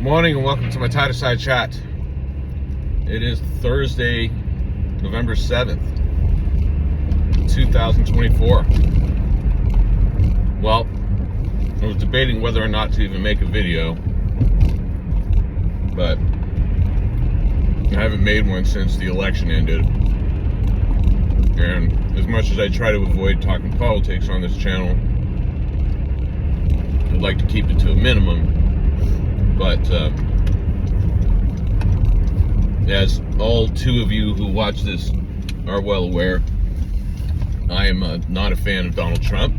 Morning and welcome to my Tireside chat. It is Thursday, November 7th, 2024. Well, I was debating whether or not to even make a video, but I haven't made one since the election ended. And as much as I try to avoid talking politics on this channel, I'd like to keep it to a minimum. But as all two of you who watch this are well aware, I am not a fan of Donald Trump,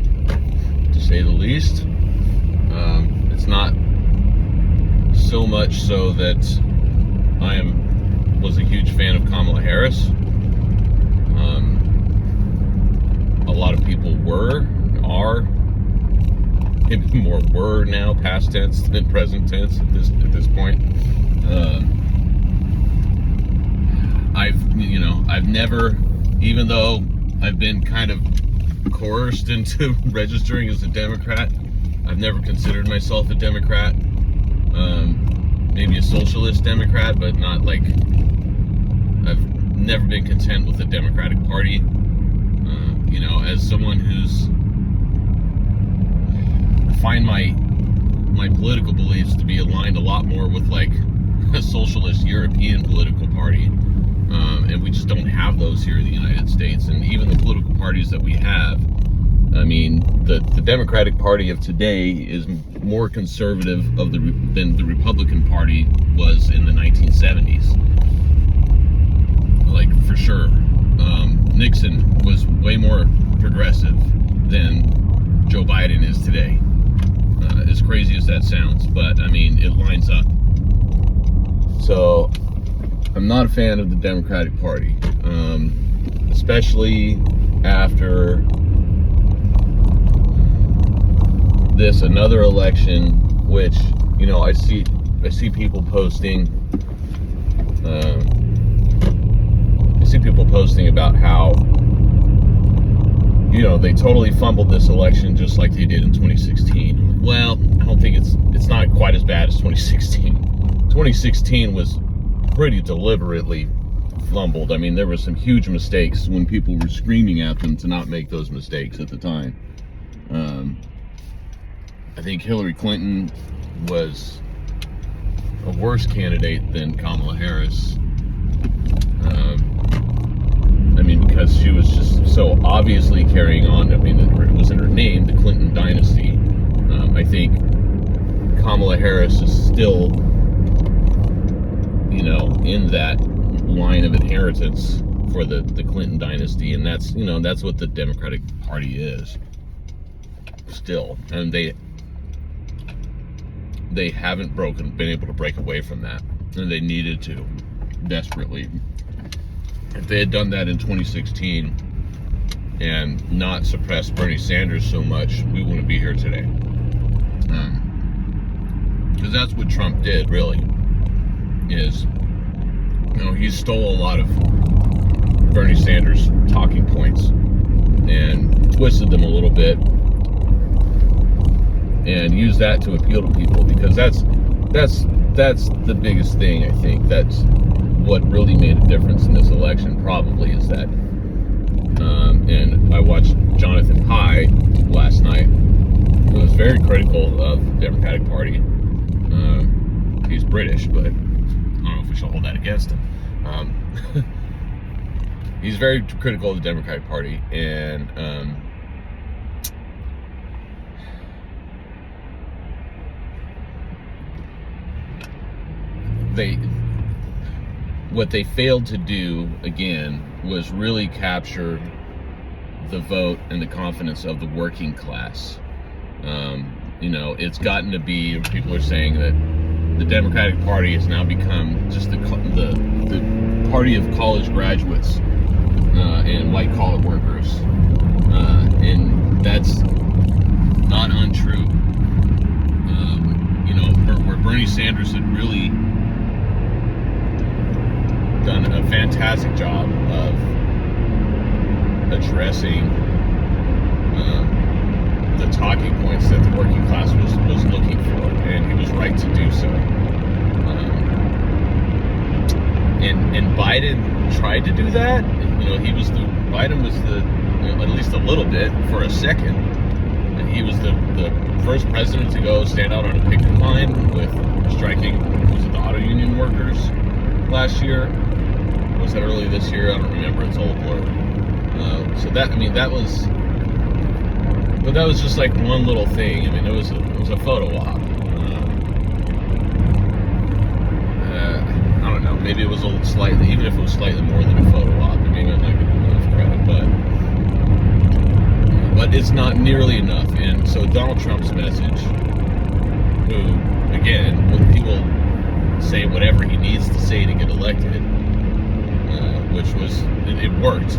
to say the least. It's not so much so that I was a huge fan of Kamala Harris. A lot of people are. Maybe more were now, past tense than present tense at this point. I've never, even though I've been kind of coerced into registering as a Democrat, I've never considered myself a Democrat. Maybe a socialist Democrat, but not like, I've never been content with the Democratic Party. As someone who's find my political beliefs to be aligned a lot more with like a socialist European political party, and we just don't have those here in the United States. And even the political parties that we have, I mean, the Democratic Party of today is more conservative than the Republican Party was in the 1970s, like for sure. Nixon was way more progressive than Joe Biden is today. As crazy as that sounds, but I mean, it lines up. So I'm not a fan of the Democratic Party, especially after another election, which I see people posting. I see people posting about how they totally fumbled this election just like they did in 2016. Well, I don't think it's not quite as bad as 2016. 2016 was pretty deliberately fumbled. I mean, there were some huge mistakes when people were screaming at them to not make those mistakes at the time. I think Hillary Clinton was a worse candidate than Kamala Harris. Because she was just so obviously carrying on. I mean, it was in her name, the Clinton dynasty. I think Kamala Harris is still, in that line of inheritance for the Clinton dynasty, and that's what the Democratic Party is still, and they haven't been able to break away from that, and they needed to desperately. If they had done that in 2016 and not suppressed Bernie Sanders so much, we wouldn't be here today. Because that's what Trump did, really. He stole a lot of Bernie Sanders talking points and twisted them a little bit and used that to appeal to people, because that's the biggest thing. I think that's what really made a difference in this election, probably, is that, and I watched Jonathan Pye last night, who was very critical of the Democratic Party. He's British, but I don't know if we should hold that against him. He's very critical of the Democratic Party, and what they failed to do, again, was really capture the vote and the confidence of the working class. It's gotten to be, people are saying that the Democratic Party has now become just the party of college graduates and white-collar workers. And that's not untrue. Where Bernie Sanders had really done a fantastic job of addressing the talking points that the working class was looking for, and he was right to do so. And Biden tried to do that. Biden was at least a little bit for a second. And he was the first president to go stand out on a picket line with striking, was it the auto union workers last year? Was that early this year? I don't remember. It's all a blur. But that was just like one little thing. I mean, it was a photo op. I don't know. Maybe it was even if it was slightly more than a photo op, maybe I'm not giving enough credit, but it's not nearly enough. And so Donald Trump's message, who again, he will say whatever he needs to say to get elected, which was it worked,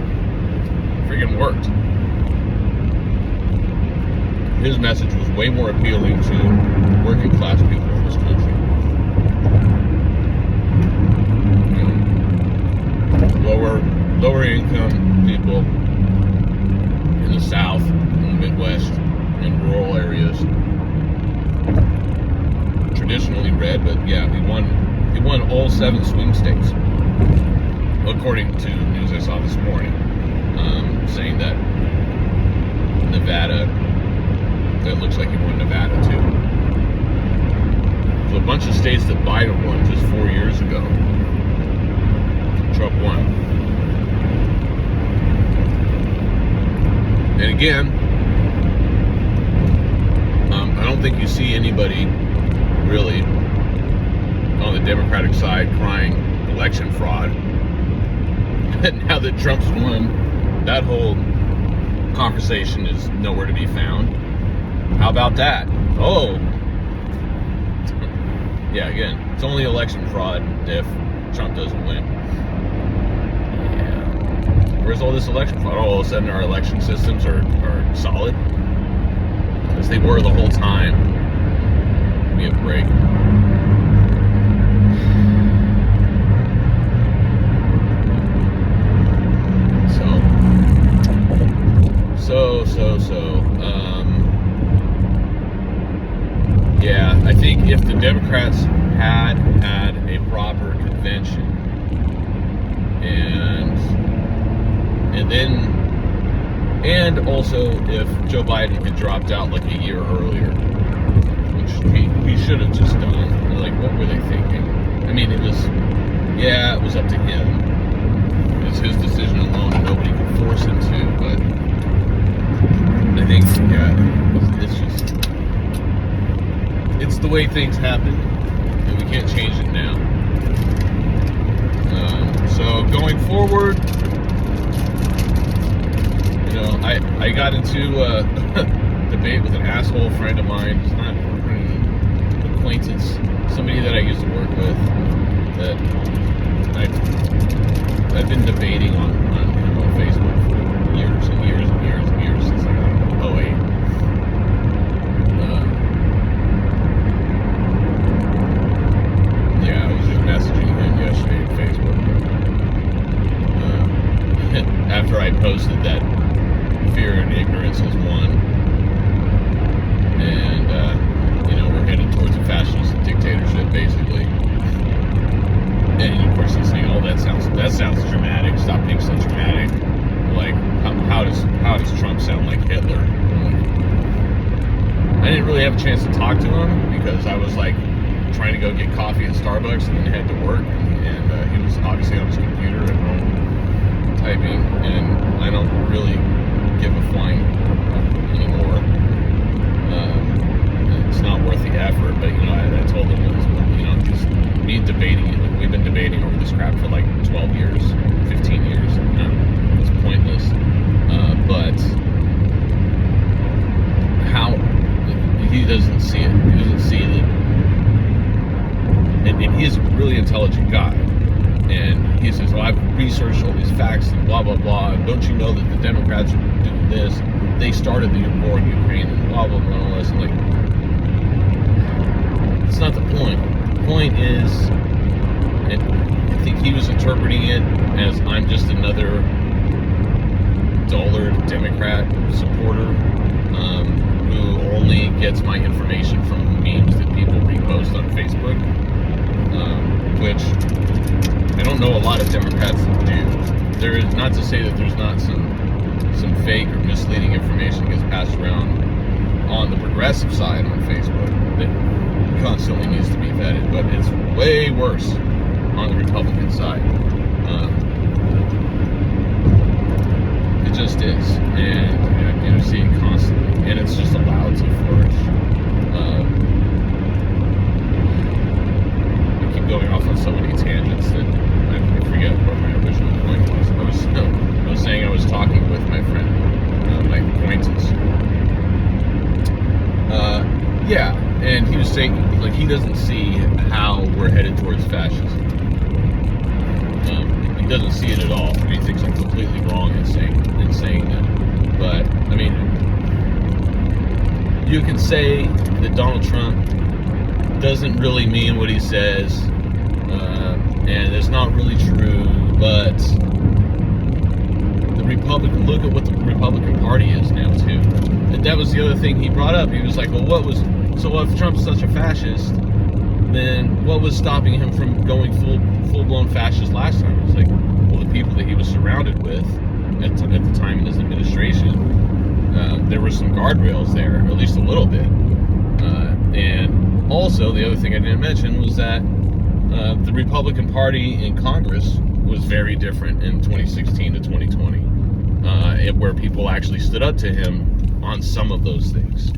friggin' worked. His message was way more appealing to working class people in this country. Lower income people in the South, in the Midwest, in rural areas. Traditionally red, but yeah, he won all 7 swing states, according to news I saw this morning, saying that Nevada, it looks like he won Nevada too. So a bunch of states that Biden won just 4 years ago, Trump won. And again, I don't think you see anybody really on the Democratic side crying election fraud. And now that Trump's won, that whole conversation is nowhere to be found. How about that? Oh, yeah, again, it's only election fraud if Trump doesn't win. Where's all this election fraud? All of a sudden our election systems are solid? As they were the whole time. Give me a break. Yeah, I think if the Democrats had a proper convention and also if Joe Biden had dropped out like a year earlier, which he should have just done. Like, what were they thinking? I mean, it was up to him. It was his decision alone, and nobody could force him to. But I think, it's the way things happen, and we can't change it now. So going forward, I got into a debate with an asshole friend of mine. He's not an acquaintance, somebody that I used to work with, that I've been debating on Facebook for years and years and years and years, since like 2008. I was just messaging him yesterday on Facebook. After I posted that fear and ignorance is one, and we're headed towards a fascist dictatorship, basically. And of course he's saying, "Oh, that sounds dramatic. Stop being so dramatic. Like, how does Trump sound like Hitler?" I didn't really have a chance to talk to him because I was like trying to go get coffee at Starbucks and then head to work, and he was obviously on his computer at home typing, and I don't really give a flying anymore. It's not worth the effort, but I told him it was, just me debating it. We've been debating over this crap for like 12 years, 15 years. It's pointless. But how he doesn't see it. He doesn't see that, and he's a really intelligent guy. And he says, "Well, I've researched all these facts and blah, blah, blah. And don't you know that the Democrats are doing this? They started the war in Ukraine and blah, blah, blah, all this." And like, it's not the point. The point is, I think he was interpreting it as I'm just another dullard Democrat supporter who only gets my information from memes that people repost on Facebook, which I don't know a lot of Democrats that do. There is, not to say that there's not some fake or misleading information that gets passed around on the progressive side on Facebook that constantly needs to be vetted, but it's way worse on the Republican side. It just is, and you see it constantly, and it's just allowed to flourish. I keep going off on so many tangents that I forget what my original point was. I was saying I was talking with my friend, my acquaintance. Yeah, and he was saying, like, he doesn't see how we're headed towards fascism. He doesn't see it at all. He thinks I'm completely wrong in saying that. But, I mean, you can say that Donald Trump doesn't really mean what he says, and it's not really true, but look at what the Republican Party is now, too. And that was the other thing he brought up. He was like, well, so if Trump's such a fascist, then what was stopping him from going full-blown fascist last time? It was like, well, the people that he was surrounded with at the time in his administration, there were some guardrails there, at least a little bit. And also, the other thing I didn't mention was that the Republican Party in Congress was very different in 2016 to 2020, where people actually stood up to him on some of those things.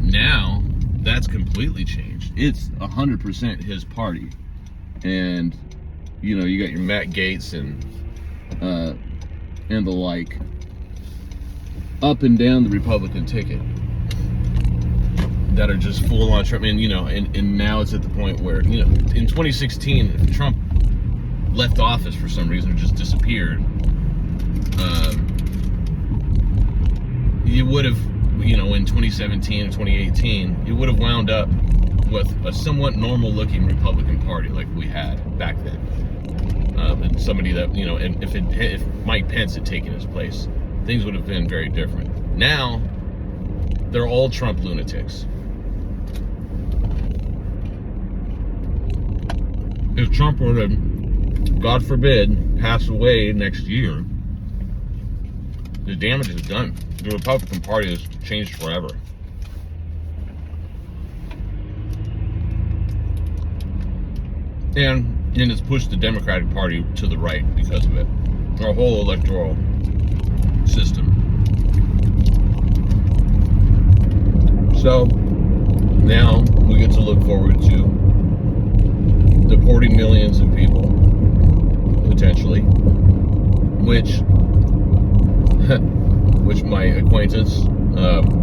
Now, that's completely changed. It's 100% his party. And, you know, you got your Matt Gaetz and the like up and down the Republican ticket that are just full on Trump. And, you know, and now it's at the point where, you know, in 2016, if Trump left office for some reason or just disappeared, you would have, you know, in 2017 and 2018, you would have wound up with a somewhat normal looking Republican Party like we had back then. And somebody that, you know, and if Mike Pence had taken his place, things would have been very different. Now, they're all Trump lunatics. If Trump were to, God forbid, pass away next year, the damage is done. The Republican Party has changed forever. And it's pushed the Democratic Party to the right because of it. Our whole electoral system. So, now we get to look forward to deporting millions of people, potentially, which my acquaintance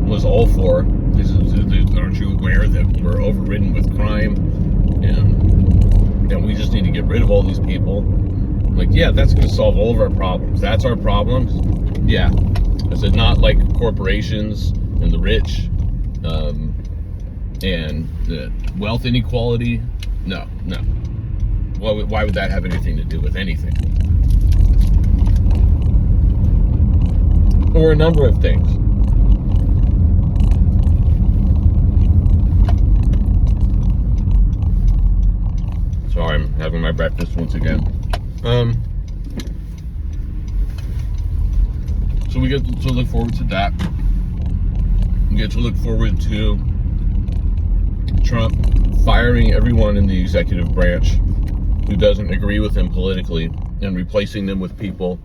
was all for. Aren't you aware that we're overridden with crime, and we just need to get rid of all these people? Like, yeah, that's going to solve all of our problems. That's our problems? Yeah. I said, not like corporations and the rich, and the wealth inequality. No. Why would that have anything to do with anything? Or a number of things. Sorry, I'm having my breakfast once again. So we get to look forward to that. We get to look forward to Trump firing everyone in the executive branch who doesn't agree with him politically and replacing them with people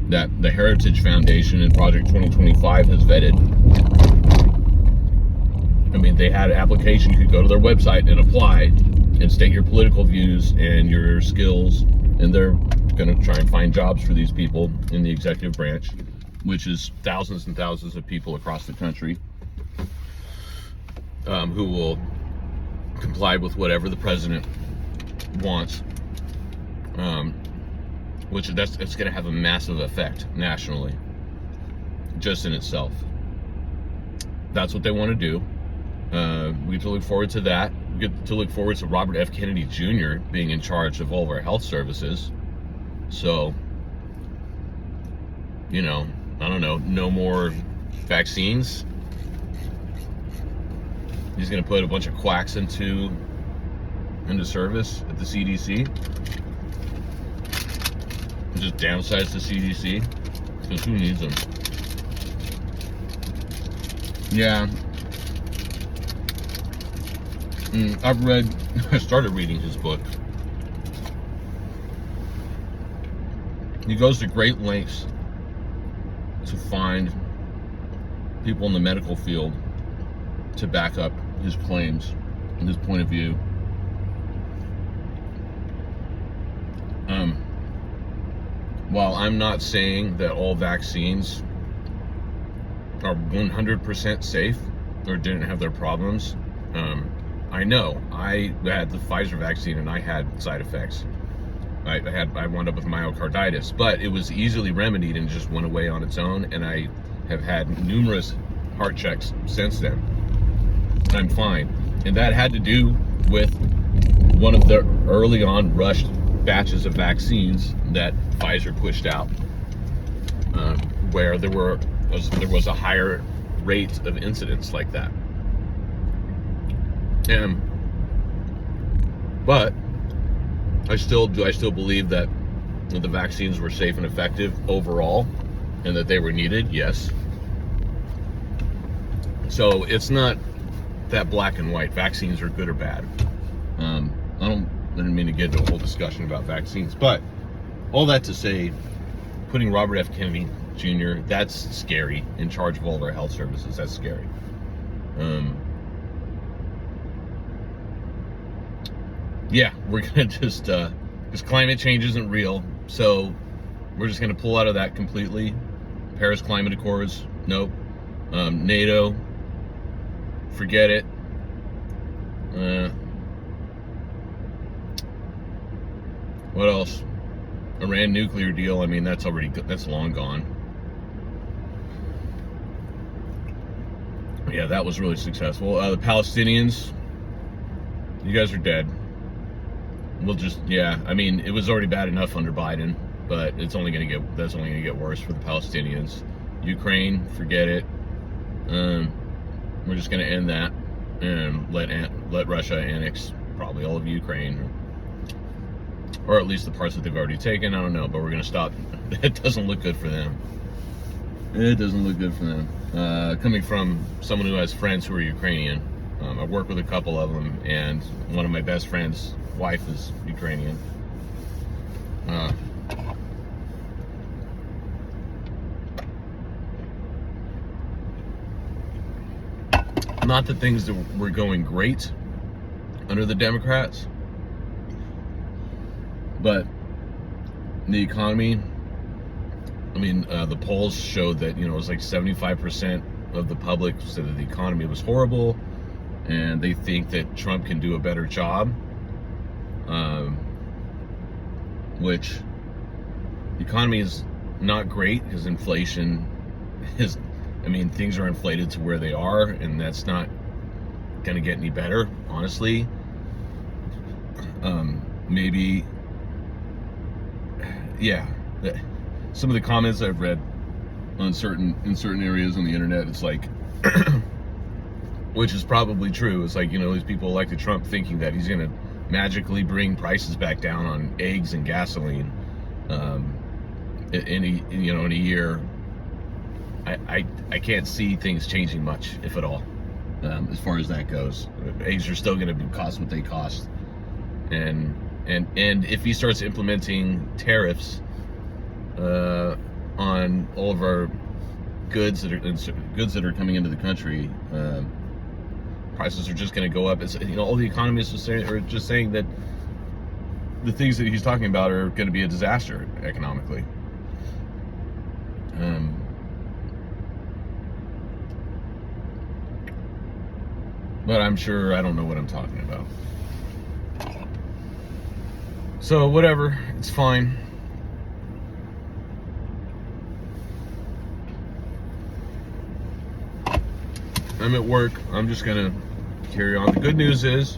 that the Heritage Foundation and Project 2025 has vetted. I mean, they had an application. You could go to their website and apply and state your political views and your skills, and they're going to try and find jobs for these people in the executive branch, which is thousands and thousands of people across the country who will comply with whatever the president wants, which it's going to have a massive effect nationally, just in itself. That's what they want to do. We get to look forward to that. We get to look forward to Robert F. Kennedy Jr. being in charge of all of our health services. So, you know, I don't know, no more vaccines. He's going to put a bunch of quacks into service at the CDC. Just downsize the CDC, because who needs them? Yeah. I started reading his book. He goes to great lengths to find people in the medical field to back up his claims and his point of view. While I'm not saying that all vaccines are 100% safe or didn't have their problems, I know I had the Pfizer vaccine and I had side effects. I wound up with myocarditis, but it was easily remedied and just went away on its own, and I have had numerous heart checks since then. I'm fine. And that had to do with one of the early on rushed batches of vaccines that Pfizer pushed out, where there was a higher rate of incidents like that. But I still believe that the vaccines were safe and effective overall, and that they were needed. Yes. So it's not that black and white. Vaccines are good or bad. I didn't mean to get into a whole discussion about vaccines, but all that to say, putting Robert F. Kennedy Jr., that's scary, in charge of all of our health services. That's scary. Yeah, we're gonna just because climate change isn't real, so we're just gonna pull out of that completely. Paris Climate Accords, nope. NATO, forget it. What else? Iran nuclear deal. I mean, that's long gone. Yeah, that was really successful. The Palestinians, you guys are dead. We'll just, yeah. I mean, it was already bad enough under Biden, but that's only gonna get worse for the Palestinians. Ukraine, forget it. We're just gonna end that and let Russia annex probably all of Ukraine, or at least the parts that they've already taken. I don't know, but we're gonna stop. It doesn't look good for them. It doesn't look good for them. Coming from someone who has friends who are Ukrainian, I work with a couple of them, and one of my best friends' wife is Ukrainian. Not that things were going great under the Democrats, but the economy, I mean, the polls showed that, it was like 75% of the public said that the economy was horrible, and they think that Trump can do a better job, which the economy is not great because inflation is, things are inflated to where they are, and that's not going to get any better, honestly. Maybe, yeah. Some of the comments I've read in certain areas on the internet, it's like, which is probably true. It's like, these people elected Trump thinking that he's going to magically bring prices back down on eggs and gasoline in a year. I can't see things changing much, if at all, as far as that goes. Eggs are still going to cost what they cost, and if he starts implementing tariffs on all of our goods that are coming into the country, prices are just going to go up. It's, all the economists are just saying that the things that he's talking about are going to be a disaster economically. But I'm sure I don't know what I'm talking about. So whatever, it's fine. I'm at work. I'm just gonna carry on. The good news is,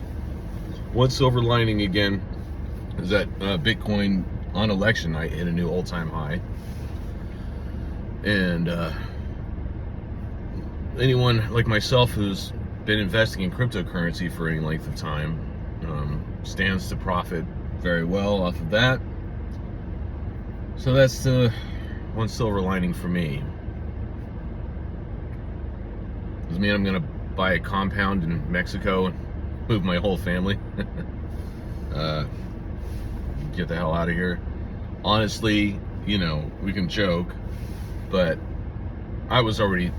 one silver lining again is that Bitcoin on election night hit a new all-time high. And anyone like myself who's been investing in cryptocurrency for any length of time stands to profit very well off of that. So that's the one silver lining for me. Does mean I'm gonna buy a compound in Mexico and move my whole family. Get the hell out of here. Honestly, you know, we can joke, but I was already,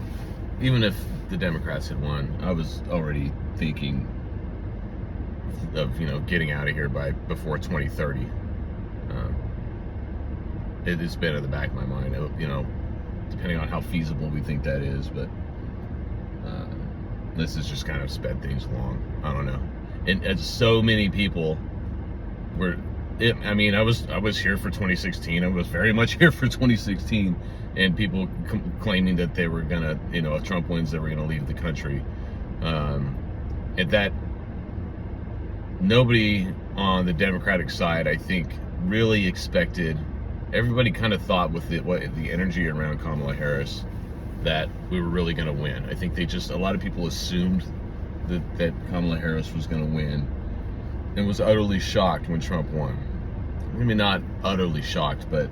even if the Democrats had won, I was already thinking of, you know, getting out of here before 2030. It's been in the back of my mind, you know, depending on how feasible we think that is, but this has just kind of sped things along. I don't know. And so many people were, I mean, I was here for 2016. I was very much here for 2016, and people claiming that they were gonna, you know, if Trump wins, they were gonna leave the country. And that nobody on the Democratic side, I think, really expected. Everybody kind of thought with the energy around Kamala Harris that we were really going to win. I think a lot of people assumed that Kamala Harris was going to win, and was utterly shocked when Trump won. Maybe not utterly shocked, but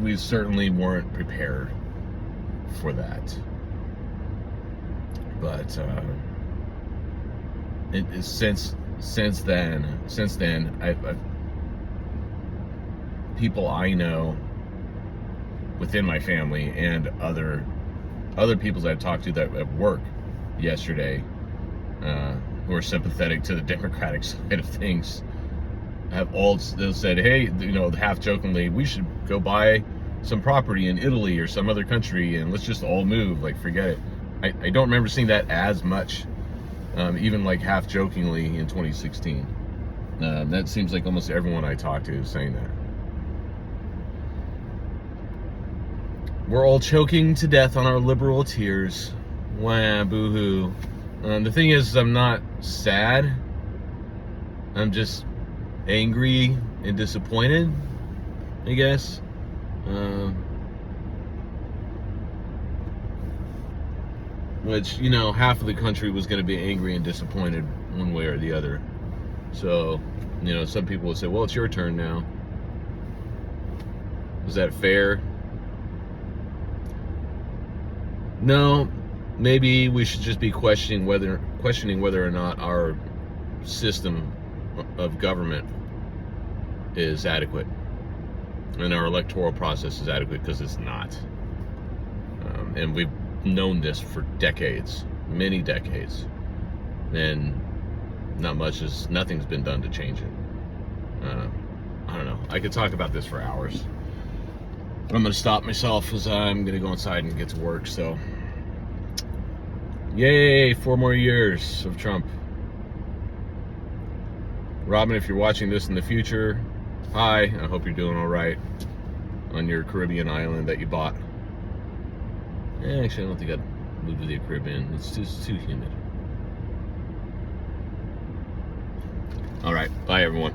we certainly weren't prepared for that. But since then, I've people I know within my family and other people that I talked to that at work yesterday, who are sympathetic to the Democratic side of things, have all said, hey, you know, half jokingly, we should go buy some property in Italy or some other country and let's just all move, like forget it. I don't remember seeing that as much, even like half jokingly in 2016. That seems like almost everyone I talk to is saying that. We're all choking to death on our liberal tears. Wah, boo-hoo. The thing is, I'm not sad. I'm just angry and disappointed, I guess. Which, you know, half of the country was going to be angry and disappointed one way or the other. So, you know, some people will say, well, it's your turn now. Is that fair? No, maybe we should just be questioning whether or not our system of government is adequate and our electoral process is adequate, because it's not. And we've known this for decades, many decades, and nothing's been done to change it. I don't know. I could talk about this for hours. But I'm going to stop myself as I'm going to go inside and get to work. So, yay, 4 more years of Trump. Robin, if you're watching this in the future, hi, I hope you're doing all right on your Caribbean island that you bought. Actually, I don't think I'd move to the Caribbean. It's too humid. All right, bye everyone.